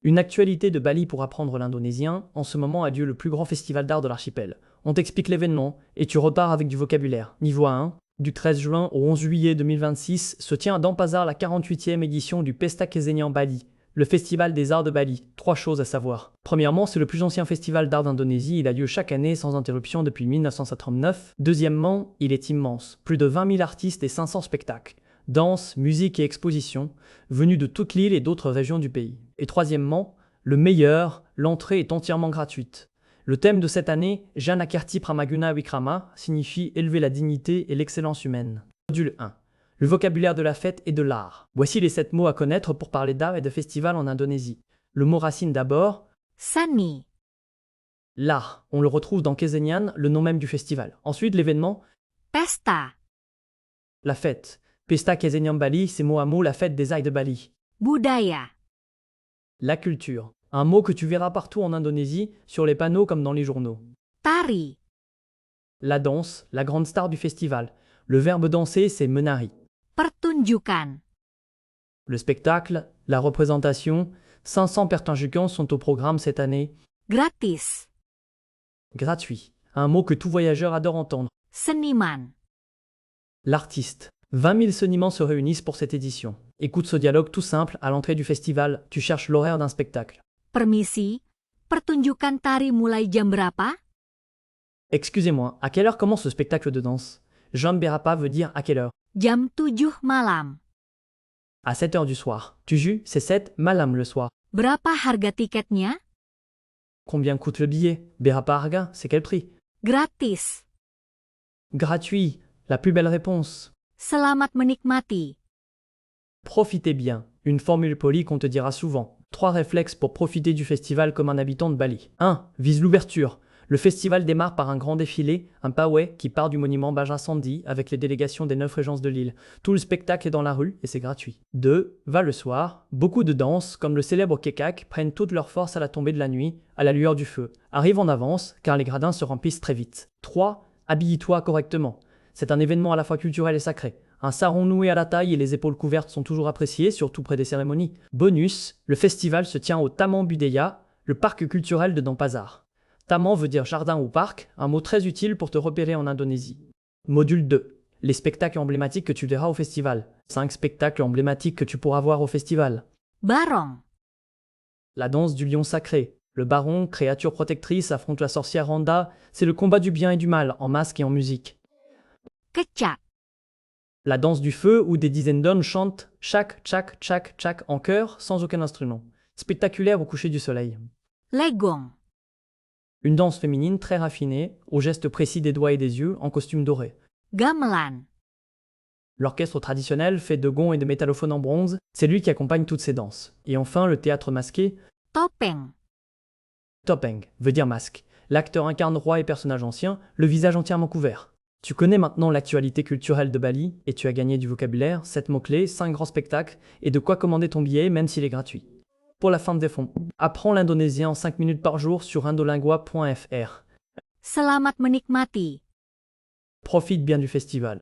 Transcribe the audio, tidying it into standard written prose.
Une actualité de Bali pour apprendre l'indonésien, en ce moment a lieu le plus grand festival d'art de l'archipel. On t'explique l'événement et tu repars avec du vocabulaire. Niveau 1, du 13 juin au 11 juillet 2026 se tient à Denpasar la 48e édition du Pesta Kesenian Bali, le festival des arts de Bali. 3 choses à savoir. Premièrement, c'est le plus ancien festival d'art d'Indonésie, il a lieu chaque année sans interruption depuis 1939. Deuxièmement, il est immense, plus de 20 000 artistes et 500 spectacles. Danse, musique et expositions, venus de toute l'île et d'autres régions du pays. Et troisièmement, le meilleur, l'entrée est entièrement gratuite. Le thème de cette année, Janakirti Pramaguna Wikrama, signifie élever la dignité et l'excellence humaine. Module 1. Le vocabulaire de la fête et de l'art. Voici les 7 mots à connaître pour parler d'art et de festival en Indonésie. Le mot racine d'abord, Sani, l'art. On le retrouve dans Kesenian, le nom même du festival. Ensuite, l'événement, Pesta, la fête. Pesta Kesenian Bali, c'est mot à mot la fête des arts de Bali. Budaya, La culture. Un mot que tu verras partout en Indonésie, sur les panneaux comme dans les journaux. Tari, La danse, la grande star du festival. Le verbe danser, c'est menari. Pertunjukan, Le spectacle, la représentation, 500 pertunjukans sont au programme cette année. Gratis, Gratuit. Un mot que tout voyageur adore entendre. Seniman, L'artiste. 20 000 soniments se réunissent pour cette édition. Écoute ce dialogue tout simple à l'entrée du festival. Tu cherches l'horaire d'un spectacle. Permisi, pertunjukan tari mulai jam berapa? Excusez-moi, à quelle heure commence ce spectacle de danse? Jam Berapa veut dire à quelle heure? Jam 7 malam. À 7 heures du soir. Tuju, c'est 7, malam le soir. Berapa harga tiketnya? Combien coûte le billet? Berapa harga, c'est quel prix? Gratis. Gratuit, la plus belle réponse. Selamat menikmati. Profitez bien, une formule polie qu'on te dira souvent. 3 réflexes pour profiter du festival comme un habitant de Bali. 1. Vise l'ouverture. Le festival démarre par un grand défilé, un pawai qui part du monument Baja Sandi avec les délégations des 9 régences de l'île. Tout le spectacle est dans la rue et c'est gratuit. 2. Va le soir. Beaucoup de danses, comme le célèbre kekak, prennent toute leur force à la tombée de la nuit, à la lueur du feu. Arrive en avance, car les gradins se remplissent très vite. 3. Habille-toi correctement. C'est un événement à la fois culturel et sacré. Un sarong noué à la taille et les épaules couvertes sont toujours appréciés, surtout près des cérémonies. Bonus, le festival se tient au Taman Budaya, le parc culturel de Denpasar. Taman veut dire jardin ou parc, un mot très utile pour te repérer en Indonésie. Module 2. Les spectacles emblématiques que tu verras au festival. 5 spectacles emblématiques que tu pourras voir au festival. Barong, La danse du lion sacré. Le baron, créature protectrice, affronte la sorcière Randa. C'est le combat du bien et du mal, en masque et en musique. Kecak, La danse du feu où des dizaines d'hommes chantent chak, chak, chak, chak en chœur sans aucun instrument. Spectaculaire au coucher du soleil. Legong, Une danse féminine très raffinée, aux gestes précis des doigts et des yeux, en costume doré. Gamelan, L'orchestre traditionnel, fait de gonds et de métallophones en bronze, c'est lui qui accompagne toutes ces danses. Et enfin, le théâtre masqué, Topeng, topeng, veut dire masque. L'acteur incarne roi et personnage ancien, le visage entièrement couvert. Tu connais maintenant l'actualité culturelle de Bali et tu as gagné du vocabulaire, 7 mots-clés, 5 grands spectacles et de quoi commander ton billet même s'il est gratuit. Pour la fin des fonds, apprends l'indonésien en 5 minutes par jour sur indolingua.fr. Selamat menikmati. Profite bien du festival.